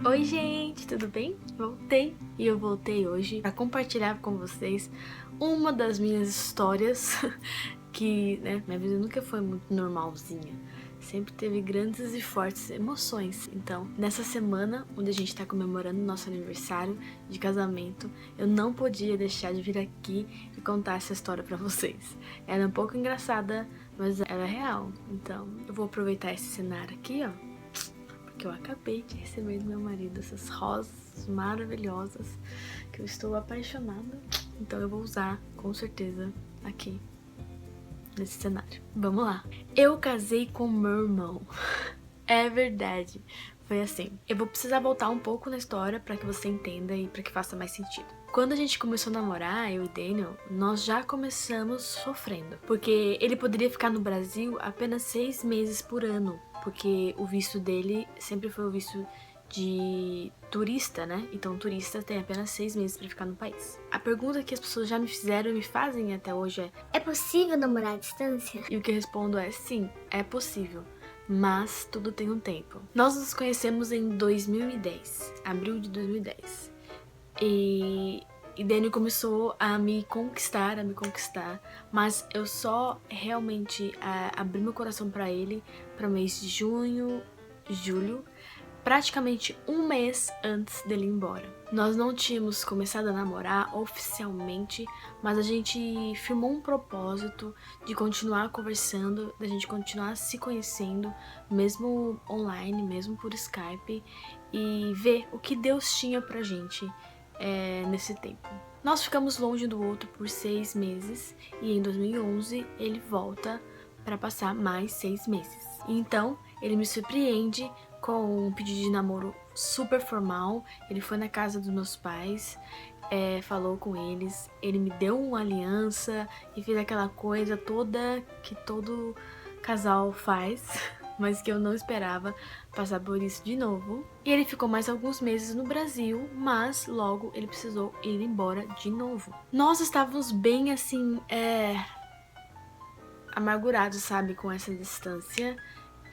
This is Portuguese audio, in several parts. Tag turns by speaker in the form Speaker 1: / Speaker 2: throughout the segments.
Speaker 1: Oi gente, tudo bem? Voltei e eu voltei hoje para compartilhar com vocês uma das minhas histórias que, minha vida nunca foi muito normalzinha. Sempre teve grandes e fortes emoções. Então, nessa semana, onde a gente tá comemorando nosso aniversário de casamento, eu não podia deixar de vir aqui e contar essa história pra vocês. Ela é um pouco engraçada, mas ela é real. Então, eu vou aproveitar esse cenário aqui, ó, porque eu acabei de receber do meu marido essas rosas maravilhosas que eu estou apaixonada. Então eu vou usar com certeza aqui nesse cenário. Vamos lá. Eu casei com meu irmão. É verdade. Foi assim. Eu vou precisar voltar um pouco na história para que você entenda e para que faça mais sentido. Quando a gente começou a namorar, eu e Daniel, nós já começamos sofrendo. Porque ele poderia ficar no Brasil apenas 6 meses por ano. Porque o visto dele sempre foi o visto de turista, né? Então, turista tem apenas 6 meses para ficar no país. A pergunta que as pessoas já me fizeram e me fazem até hoje é:
Speaker 2: é possível namorar à distância?
Speaker 1: E o que eu respondo é: sim, é possível. Mas tudo tem um tempo. Nós nos conhecemos em 2010, abril de 2010. E Daniel começou a me conquistar, mas eu só realmente abri meu coração pra ele para o mês de junho, julho, praticamente um mês antes dele ir embora. Nós não tínhamos começado a namorar oficialmente, mas a gente firmou um propósito de continuar conversando, da gente continuar se conhecendo, mesmo online, mesmo por Skype, e ver o que Deus tinha pra gente nesse tempo. Nós ficamos longe do outro por 6 meses e em 2011 ele volta para passar mais 6 meses. Então ele me surpreende com um pedido de namoro super formal. Ele foi na casa dos meus pais, falou com eles, ele me deu uma aliança e fez aquela coisa toda que todo casal faz, mas que eu não esperava passar por isso de novo. E ele ficou mais alguns meses no Brasil, mas logo ele precisou ir embora de novo. Nós estávamos bem assim, amargurados, sabe, com essa distância.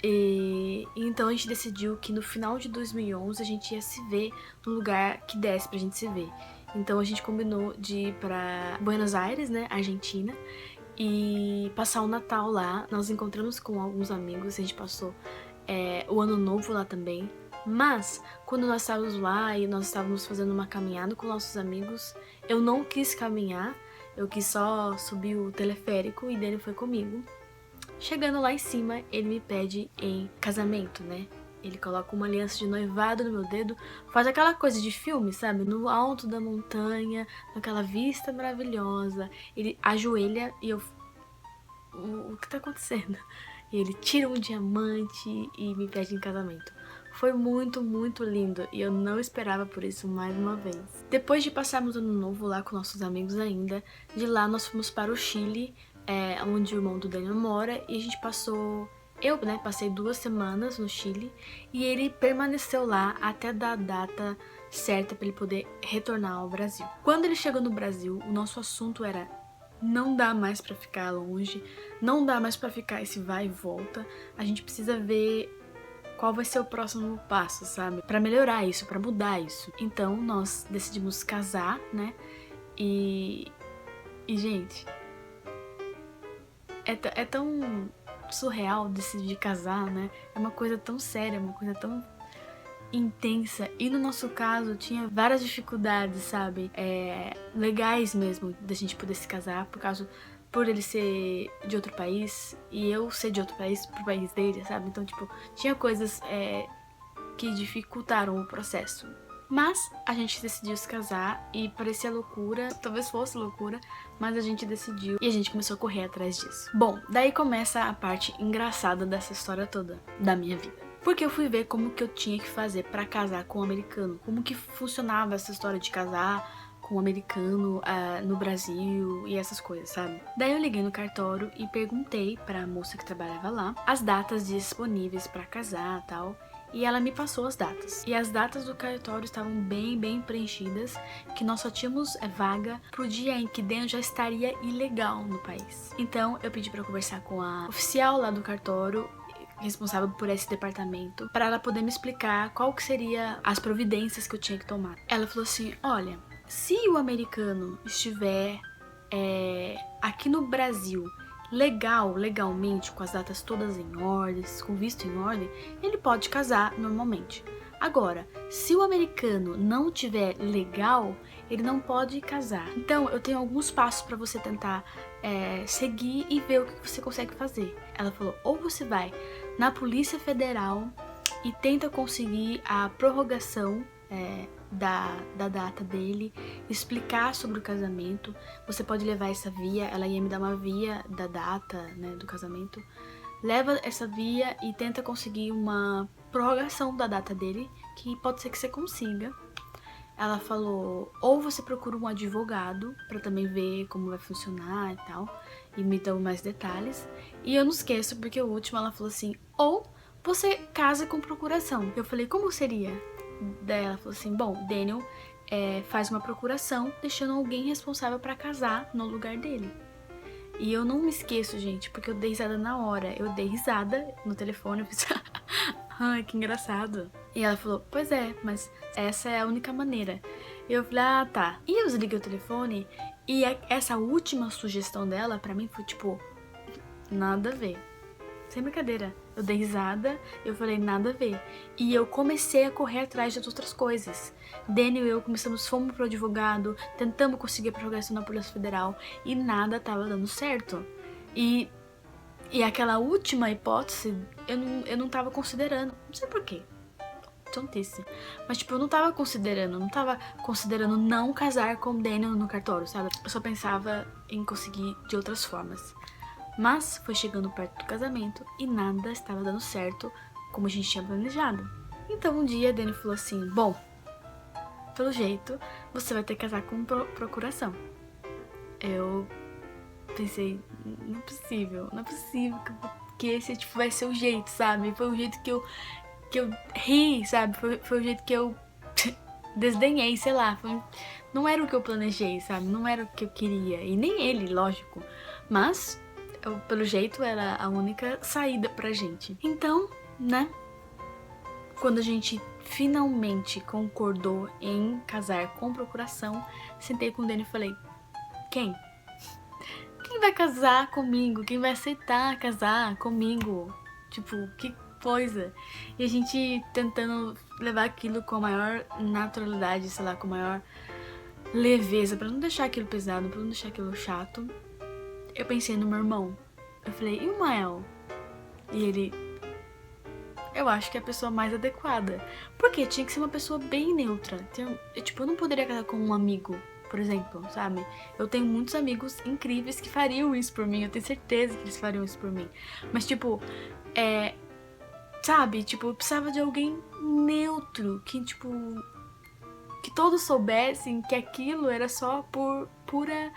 Speaker 1: E então a gente decidiu que no final de 2011 a gente ia se ver num lugar que desse pra gente se ver. Então a gente combinou de ir pra Buenos Aires, né, Argentina, e passar o Natal lá. Nós encontramos com alguns amigos, a gente passou o Ano Novo lá também. Mas quando nós estávamos lá e nós estávamos fazendo uma caminhada com nossos amigos, eu não quis caminhar, eu quis só subir o teleférico e dele foi comigo. Chegando lá em cima, ele me pede em casamento, né? Ele coloca uma aliança de noivado no meu dedo, faz aquela coisa de filme, sabe? No alto da montanha, naquela vista maravilhosa. Ele ajoelha e eu... O que tá acontecendo? E ele tira um diamante e me pede em casamento. Foi muito, muito lindo e eu não esperava por isso mais uma vez. Depois de passarmos o Ano Novo lá com nossos amigos ainda, de lá nós fomos para o Chile, onde o irmão do Daniel mora, e a gente passou... Eu, passei 2 semanas no Chile e ele permaneceu lá até dar a data certa para ele poder retornar ao Brasil. Quando ele chegou no Brasil, o nosso assunto era: não dá mais pra ficar longe, não dá mais pra ficar esse vai e volta, a gente precisa ver qual vai ser o próximo passo, sabe? Pra melhorar isso, pra mudar isso. Então nós decidimos casar, né? E gente, é tão surreal decidir casar, né? É uma coisa tão séria, uma coisa tão intensa. E no nosso caso tinha várias dificuldades, sabe? Legais mesmo da gente poder se casar, por ele ser de outro país e eu ser de outro país pro país dele, sabe? Então, tipo, tinha coisas que dificultaram o processo. Mas a gente decidiu se casar e parecia loucura, talvez fosse loucura, mas a gente decidiu e a gente começou a correr atrás disso. Bom, daí começa a parte engraçada dessa história toda da minha vida. Porque eu fui ver como que eu tinha que fazer pra casar com um americano, como que funcionava essa história de casar com um americano no Brasil e essas coisas, sabe? Daí eu liguei no cartório e perguntei pra moça que trabalhava lá as datas disponíveis pra casar e tal. E ela me passou as datas. E as datas do cartório estavam bem preenchidas, que nós só tínhamos vaga pro dia em que Daniel já estaria ilegal no país. Então eu pedi pra conversar com a oficial lá do cartório responsável por esse departamento, para ela poder me explicar qual que seria as providências que eu tinha que tomar. Ela falou assim, olha, se o americano estiver aqui no Brasil legalmente, com as datas todas em ordem, com visto em ordem, ele pode casar normalmente. Agora, se o americano não tiver legal, ele não pode casar. Então, eu tenho alguns passos para você tentar seguir e ver o que você consegue fazer. Ela falou, ou você vai na Polícia Federal e tenta conseguir a prorrogação da data dele, explicar sobre o casamento. Você pode levar essa via, ela ia me dar uma via da data, né, do casamento. Leva essa via e tenta conseguir uma prorrogação da data dele, que pode ser que você consiga. Ela falou, ou você procura um advogado pra também ver como vai funcionar e tal, e me dão mais detalhes. E eu não esqueço, porque o último ela falou assim, ou você casa com procuração. Eu falei, como seria? Daí ela falou assim, bom, Daniel faz uma procuração, deixando alguém responsável pra casar no lugar dele. E eu não me esqueço, gente, porque eu dei risada na hora. Eu dei risada no telefone, eu fiz, ai, que engraçado. E ela falou, pois é, mas essa é a única maneira. E eu falei, ah, tá. E eu desliguei o telefone e essa última sugestão dela, pra mim, foi tipo, nada a ver. Sem brincadeira. Eu dei risada, eu falei, nada a ver. E eu comecei a correr atrás de outras coisas. Daniel e eu fomos pro advogado, tentamos conseguir a prorrogação na Polícia Federal e nada tava dando certo. E aquela última hipótese, eu não tava considerando. Não sei porquê. Tontice. Mas, tipo, eu não tava considerando não casar com o Daniel no cartório, sabe? Eu só pensava em conseguir de outras formas. Mas foi chegando perto do casamento e nada estava dando certo como a gente tinha planejado. Então um dia a Dani falou assim, bom, pelo jeito você vai ter que casar com procuração. Eu pensei, não é possível que esse tipo vai ser o jeito, sabe? Foi o jeito que eu ri, sabe? Foi o jeito que eu desdenhei, sei lá. Não era o que eu planejei, sabe? Não era o que eu queria. E nem ele, lógico. Mas pelo jeito era a única saída pra gente. Então, né, quando a gente finalmente concordou em casar com procuração, sentei com o Dani e falei, quem vai casar comigo? Quem vai aceitar casar comigo? Tipo, que coisa. E a gente tentando levar aquilo com a maior naturalidade, sei lá, com a maior leveza, pra não deixar aquilo pesado, pra não deixar aquilo chato. Eu pensei no meu irmão. Eu falei, e o Mael? E ele, eu acho que é a pessoa mais adequada. Porque tinha que ser uma pessoa bem neutra. Eu não poderia casar com um amigo, por exemplo, sabe? Eu tenho muitos amigos incríveis que fariam isso por mim. Eu tenho certeza que eles fariam isso por mim. Mas, tipo, sabe? Tipo, eu precisava de alguém neutro. Que todos soubessem que aquilo era só por pura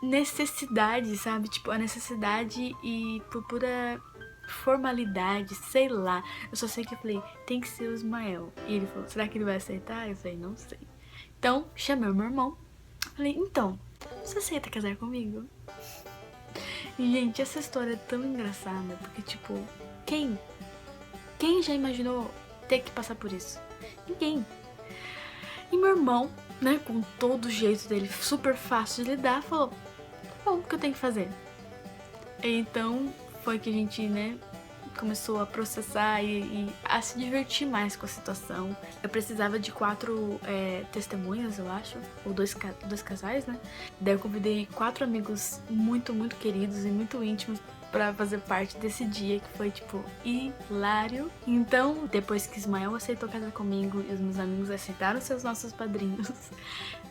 Speaker 1: necessidade, sabe? Tipo, a necessidade e por pura formalidade, sei lá. Eu só sei que eu falei, tem que ser o Ismael. E ele falou, será que ele vai aceitar? Eu falei, não sei. Então, chamei o meu irmão. Falei, então, você aceita casar comigo? E, gente, essa história é tão engraçada, porque, tipo, quem já imaginou ter que passar por isso? Ninguém. E meu irmão, né, com todo o jeito dele, super fácil de lidar, falou, bom, o que eu tenho que fazer? Então foi que a gente, né, começou a processar e a se divertir mais com a situação. Eu precisava de 4 testemunhas, eu acho, ou dois casais, né? Daí eu convidei 4 amigos muito, muito queridos e muito íntimos pra fazer parte desse dia, que foi, tipo, hilário. Então, depois que Ismael aceitou casar comigo e os meus amigos aceitaram ser os nossos padrinhos,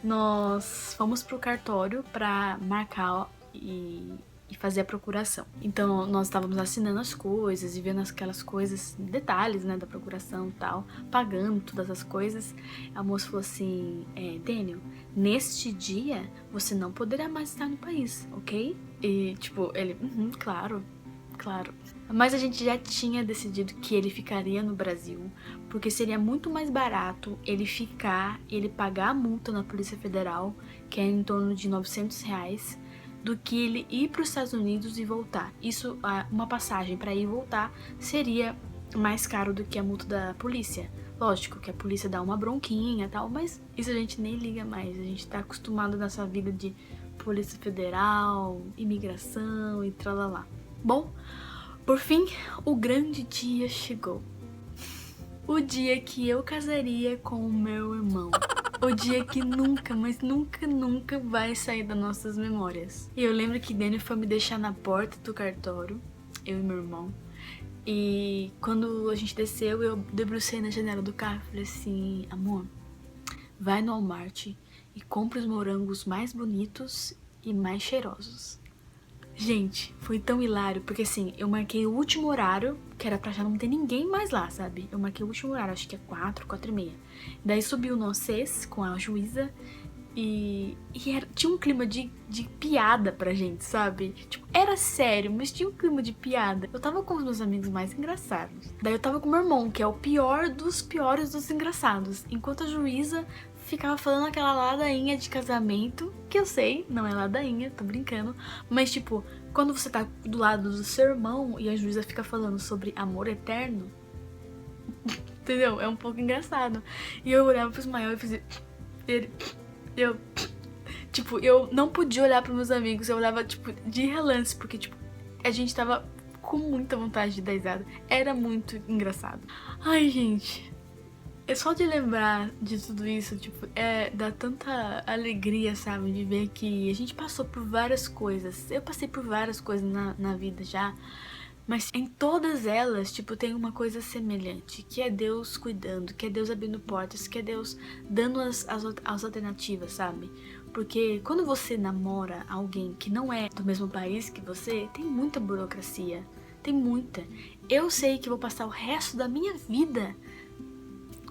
Speaker 1: nós fomos pro cartório pra marcar e fazer a procuração. Então, nós estávamos assinando as coisas e vendo aquelas coisas, detalhes, né, da procuração e tal, pagando todas as coisas. A moça falou assim, Daniel, neste dia, você não poderá mais estar no país, ok? E, tipo, ele, claro. Mas a gente já tinha decidido que ele ficaria no Brasil, porque seria muito mais barato ele ficar e ele pagar a multa na Polícia Federal, que é em torno de R$900, do que ele ir para os Estados Unidos e voltar. Isso, uma passagem para ir e voltar seria mais caro do que a multa da polícia. Lógico que a polícia dá uma bronquinha e tal, mas isso a gente nem liga mais. A gente tá acostumado nessa vida de Polícia Federal, imigração e tralalá. Bom, por fim, o grande dia chegou. O dia que eu casaria com o meu irmão. O dia que nunca, mas nunca, nunca vai sair das nossas memórias. E eu lembro que Daniel foi me deixar na porta do cartório, eu e meu irmão. E quando a gente desceu, eu debrucei na janela do carro e falei assim: amor, vai no Walmart e compra os morangos mais bonitos e mais cheirosos. Gente, foi tão hilário, porque assim, eu marquei o último horário, que era pra já não ter ninguém mais lá, sabe? Eu marquei o último horário, acho que é 4h30. Daí subiu no Ocês com a juíza e tinha um clima de piada pra gente, sabe? Tipo, era sério, mas tinha um clima de piada. Eu tava com os meus amigos mais engraçados. Daí eu tava com o meu irmão, que é o pior dos piores dos engraçados. Enquanto a juíza ficava falando aquela ladainha de casamento, que eu sei, não é ladainha, tô brincando, mas tipo, quando você tá do lado do seu irmão e a juíza fica falando sobre amor eterno, entendeu? É um pouco engraçado. E eu olhava pro Ismael e fazia... Eu não podia olhar pros meus amigos, eu olhava, tipo, de relance, porque, tipo, a gente tava com muita vontade de dar risada. Era muito engraçado. Ai, gente... É só de lembrar de tudo isso, tipo, dá tanta alegria, sabe? De ver que a gente passou por várias coisas. Eu passei por várias coisas na vida já, mas em todas elas, tipo, tem uma coisa semelhante, que é Deus cuidando, que é Deus abrindo portas, que é Deus dando as alternativas, sabe? Porque quando você namora alguém que não é do mesmo país que você, tem muita burocracia, tem muita. Eu sei que vou passar o resto da minha vida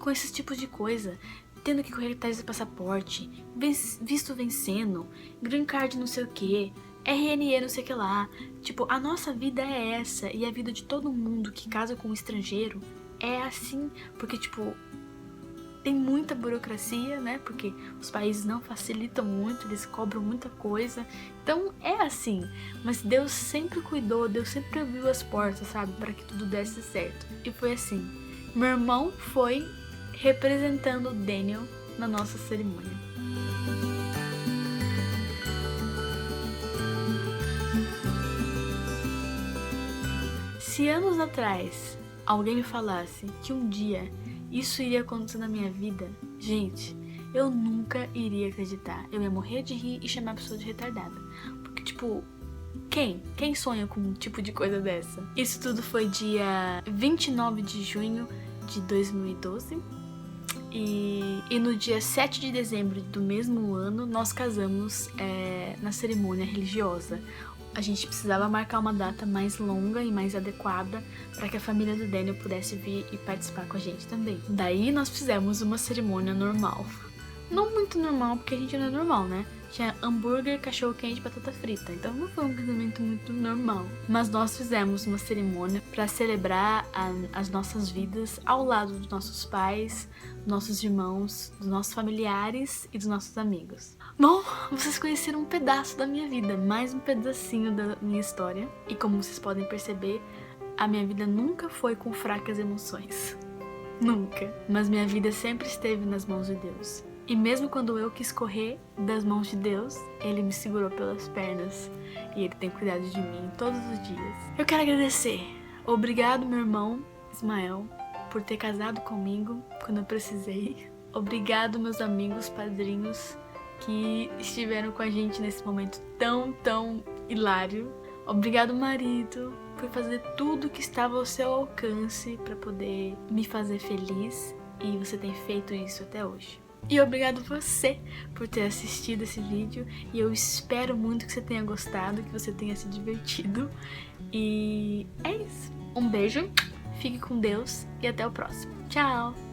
Speaker 1: com esses tipos de coisa, tendo que correr atrás de passaporte, visto vencendo, green card não sei o que, RNE não sei o que lá. Tipo, a nossa vida é essa, e a vida de todo mundo que casa com um estrangeiro é assim, porque tipo, tem muita burocracia, né, porque os países não facilitam muito, eles cobram muita coisa, então é assim, mas Deus sempre cuidou, Deus sempre abriu as portas, sabe, para que tudo desse certo, e foi assim. Meu irmão foi representando o Daniel na nossa cerimônia. Se anos atrás alguém me falasse que um dia isso iria acontecer na minha vida, gente, eu nunca iria acreditar. Eu ia morrer de rir e chamar a pessoa de retardada. Porque, tipo, quem sonha com um tipo de coisa dessa? Isso tudo foi dia 29 de junho de 2012. E no dia 7 de dezembro do mesmo ano, nós casamos na cerimônia religiosa. A gente precisava marcar uma data mais longa e mais adequada para que a família do Daniel pudesse vir e participar com a gente também. Daí nós fizemos uma cerimônia normal. Não muito normal, porque a gente não é normal, né? Tinha hambúrguer, cachorro-quente e batata frita. Então não foi um casamento muito normal. Mas nós fizemos uma cerimônia para celebrar as nossas vidas ao lado dos nossos pais, dos nossos irmãos, dos nossos familiares e dos nossos amigos. Bom, vocês conheceram um pedaço da minha vida, mais um pedacinho da minha história. E como vocês podem perceber, a minha vida nunca foi com fracas emoções. Nunca. Mas minha vida sempre esteve nas mãos de Deus. E mesmo quando eu quis correr das mãos de Deus, Ele me segurou pelas pernas. E Ele tem cuidado de mim todos os dias. Eu quero agradecer. Obrigado, meu irmão Ismael, por ter casado comigo quando eu precisei. Obrigado, meus amigos padrinhos que estiveram com a gente nesse momento tão hilário. Obrigado, marido, por fazer tudo que estava ao seu alcance para poder me fazer feliz. E você tem feito isso até hoje. E obrigado você por ter assistido esse vídeo. E eu espero muito que você tenha gostado, que você tenha se divertido. E é isso. Um beijo, fique com Deus e até o próximo. Tchau!